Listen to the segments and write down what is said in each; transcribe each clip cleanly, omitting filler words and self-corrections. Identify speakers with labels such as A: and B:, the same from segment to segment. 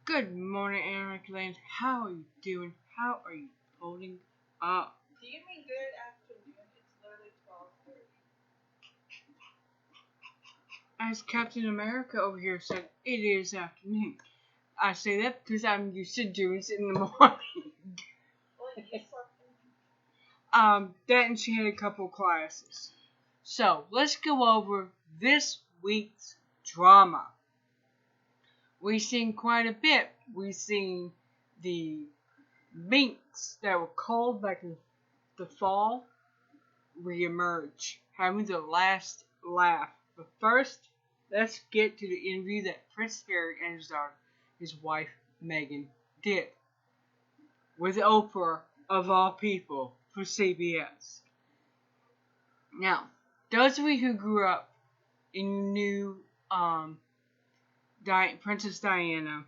A: Good morning, Eric Lane. How are you doing? How are you holding up?
B: Do you mean good afternoon? It's literally 12:30.
A: As Captain America over here said, it is afternoon. I say that because I'm used to doing it in the morning.
B: Well, you slept in.
A: Then she had a couple classes. So, let's go over this week's drama. We've seen quite a bit. We've seen the minks that were culled back in the fall reemerge, having the last laugh. But first, let's get to the interview that Prince Harry and his daughter, his wife Meghan, did with Oprah, of all people, for CBS. Now, those of you who grew up and knew Princess Diana,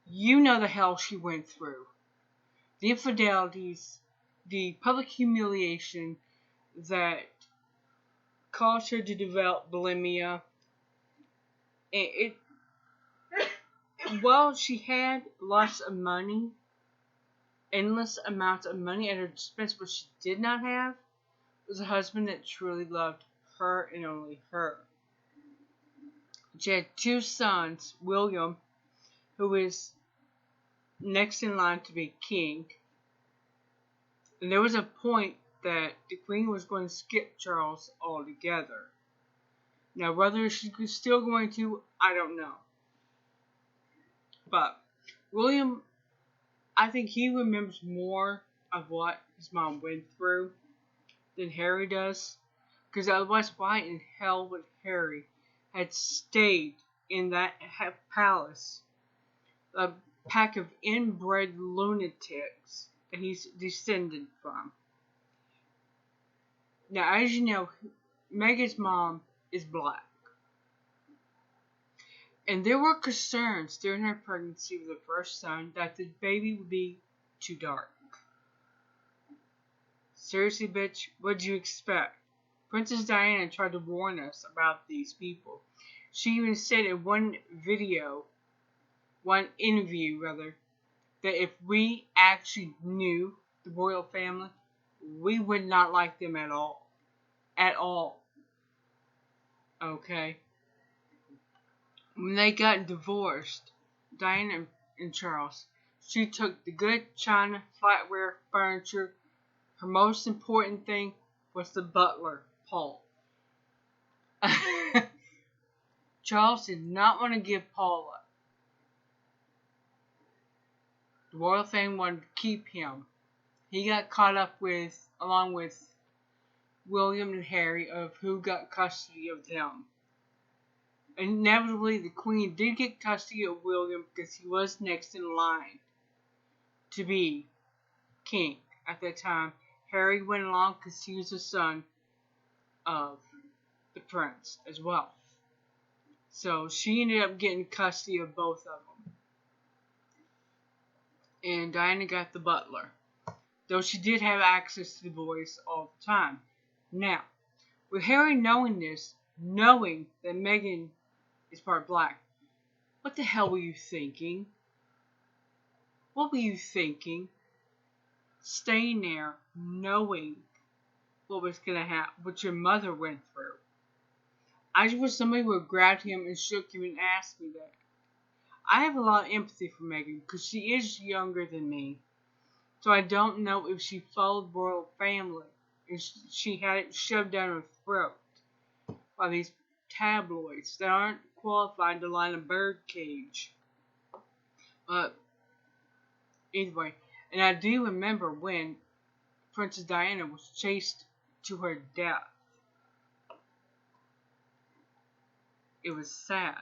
A: you know the hell she went through. The infidelities, the public humiliation that caused her to develop bulimia. While she had lots of money, endless amounts of money at her disposal, what she did not have was a husband that truly loved her and only her. She had two sons, William, who is next in line to be king. And there was a point that the Queen was going to skip Charles altogether. Now, whether she's still going to, I don't know. But William, I think he remembers more of what his mom went through than Harry does. Because otherwise, why in hell would Harry had stayed in that palace? A pack of inbred lunatics that he's descended from. Now, as you know, Meghan's mom is black. And there were concerns during her pregnancy with the first son that the baby would be too dark. Seriously, bitch, what'd you expect? Princess Diana tried to warn us about these people. She even said in one interview, that if we actually knew the royal family, we would not like them at all. At all. Okay? When they got divorced, Diana and Charles, she took the good china, flatware, furniture. Her most important thing was the butler, Paul. Charles did not want to give Paul up. The royal family wanted to keep him. He got caught up along with William and Harry, of who got custody of them. Inevitably, the Queen did get custody of William because he was next in line to be king at that time. Harry went along because he was the son of the prince as well. So she ended up getting custody of both of them. And Diana got the butler. Though she did have access to the boys all the time. Now, with Harry knowing this, knowing that Meghan is part black, what the hell were you thinking? What were you thinking? Staying there, knowing what was going to happen, what your mother went through. I just wish somebody would have grabbed him and shook him and asked me that. I have a lot of empathy for Meghan because she is younger than me. So I don't know if she followed the royal family, if she had it shoved down her throat by these tabloids that aren't qualified to line a bird cage. But either way, and I do remember when Princess Diana was chased to her death. It was sad.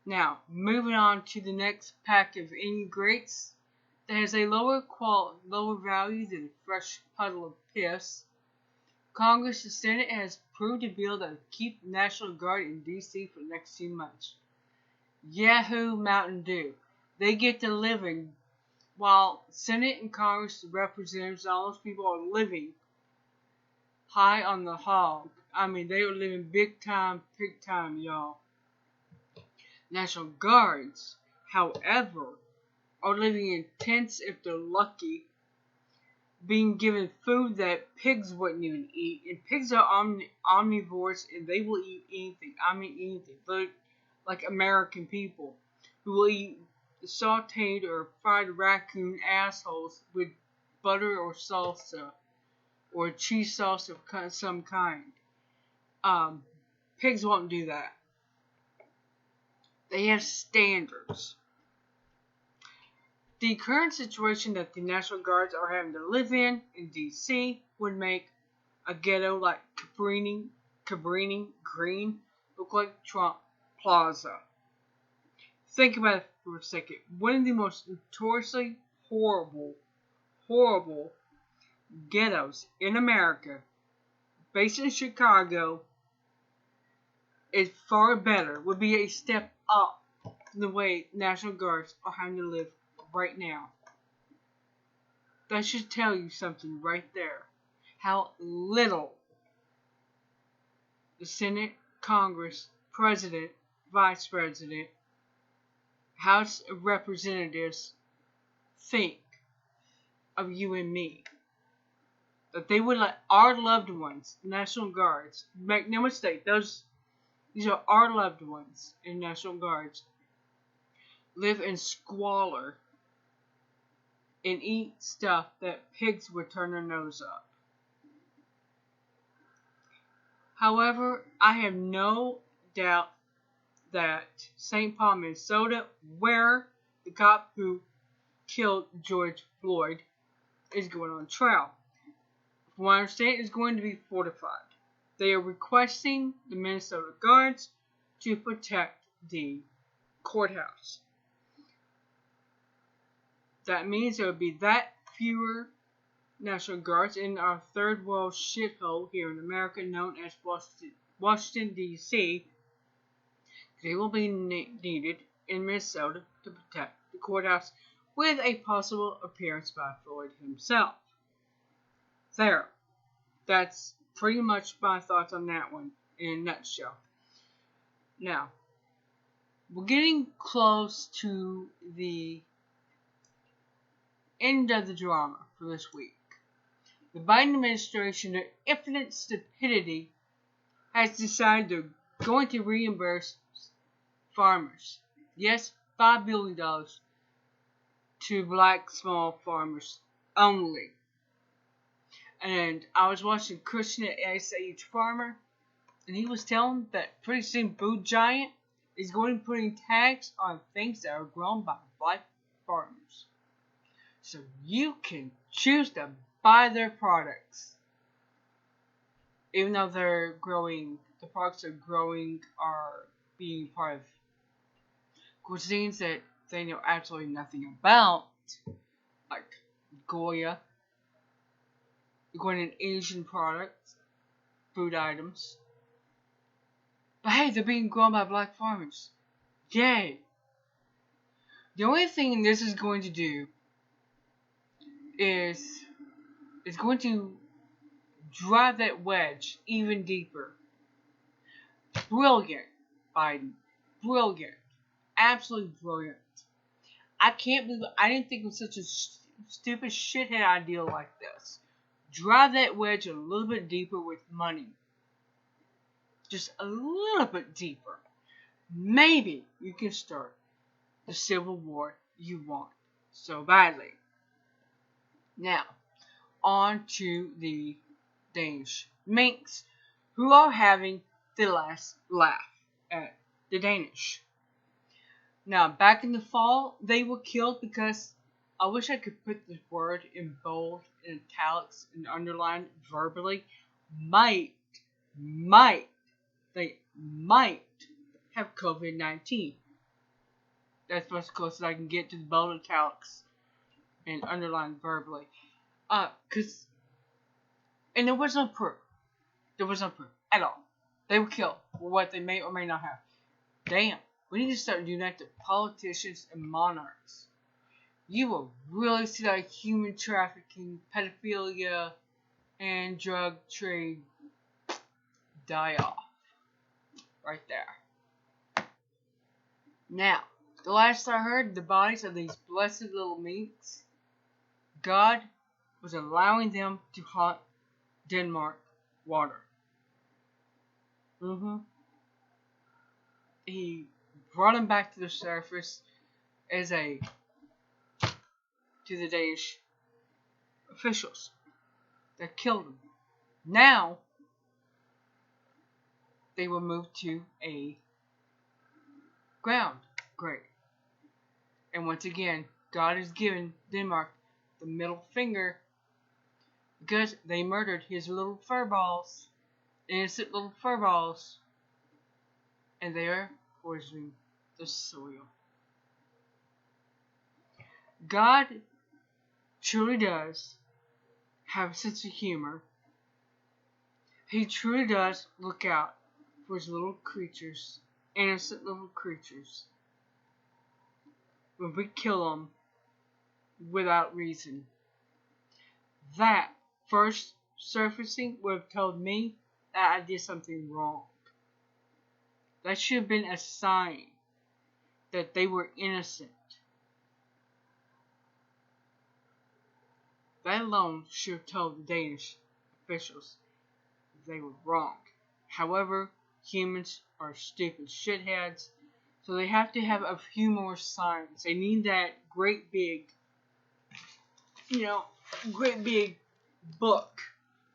A: Now, moving on to the next pack of ingrates that has a lower value than a fresh puddle of piss. Congress and Senate has approved a bill that will keep the National Guard in D.C. for the next 2 months. Yahoo Mountain Dew. They get to living while Senate and Congress, the representatives, all those people are living high on the hog. I mean, they were living big time, y'all. National Guards, however, are living in tents if they're lucky, being given food that pigs wouldn't even eat. And pigs are omnivores and they will eat anything. I mean, anything. They're like American people who will eat sauteed or fried raccoon assholes with butter or salsa or cheese sauce of some kind. Pigs won't do that. They have standards. The current situation that the National Guards are having to live in D.C. would make a ghetto like Cabrini Green look like Trump Plaza. Think about it for a second. One of the most notoriously horrible ghettos in America, based in Chicago, is far better, would be a step up from the way National Guards are having to live right now. That should tell you something right there. How little the Senate, Congress, President, Vice President, House of Representatives think of you and me. That they would let our loved ones, National Guards, make no mistake, these are our loved ones in National Guards, live in squalor and eat stuff that pigs would turn their nose up. However, I have no doubt that St. Paul, Minnesota, where the cop who killed George Floyd is going on trial, from what I understand, is going to be fortified. They are requesting the Minnesota Guards to protect the courthouse. That means there will be that fewer National Guards in our third world shithole here in America known as Washington, D.C. They will be needed in Minnesota to protect the courthouse with a possible appearance by Floyd himself. There. That's pretty much my thoughts on that one in a nutshell. Now, we're getting close to the end of the drama for this week. The Biden administration, their infinite stupidity, has decided they're going to reimburse farmers. Yes, $5 billion to black small farmers only. And I was watching Christian at ASH Farmer, and he was telling that pretty soon Food Giant is going to be putting tags on things that are grown by black farmers. So you can choose to buy their products. Even though the products they're growing are being part of cuisines that they know absolutely nothing about, like Goya. You're going in Asian products, food items. But hey, they're being grown by black farmers. Yay! The only thing this is going to do is it's going to drive that wedge even deeper. Brilliant, Biden. Brilliant. Absolutely brilliant. I can't believe I didn't think of such a stupid shithead idea like this. Drive that wedge a little bit deeper with money. Just a little bit deeper. Maybe you can start the civil war you want so badly. Now, on to the Danish minks, who are having the last laugh at the Danish. Now, back in the fall, they were killed because I wish I could put this word in bold, in italics, and underlined verbally. They might have COVID-19. That's as close as I can get to the bold italics and underlined verbally. And there was no proof. There was no proof at all. They were killed for what they may or may not have. Damn, we need to start doing that to politicians and monarchs. You will really see that human trafficking, pedophilia, and drug trade die off. Right there. Now, the last I heard, the bodies of these blessed little minks, God was allowing them to haunt Denmark water. He brought them back to the surface as a to the Danish officials that killed them. Now they were moved to a ground grave. And once again, God has given Denmark the middle finger because they murdered his little fur balls, innocent little fur balls, and they are poisoning the soil. God truly does have a sense of humor. He truly does look out for his little creatures, innocent little creatures, when we kill them without reason. That first surfacing would have told me that I did something wrong. That should have been a sign that they were innocent. That alone should have told the Danish officials they were wrong. However, humans are stupid shitheads, so they have to have a few more signs. They need that great big, great big book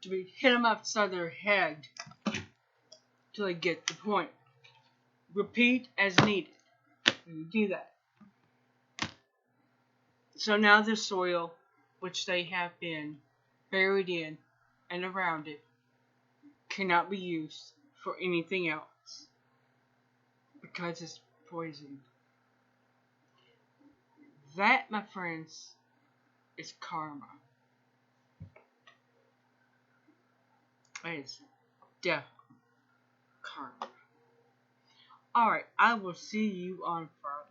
A: to be hit them upside their head till they get the point. Repeat as needed. And you do that. So now the soil, which they have been buried in and around it, cannot be used for anything else because it's poisoned. That, my friends, is karma. That is definitely karma. Alright, I will see you on Friday.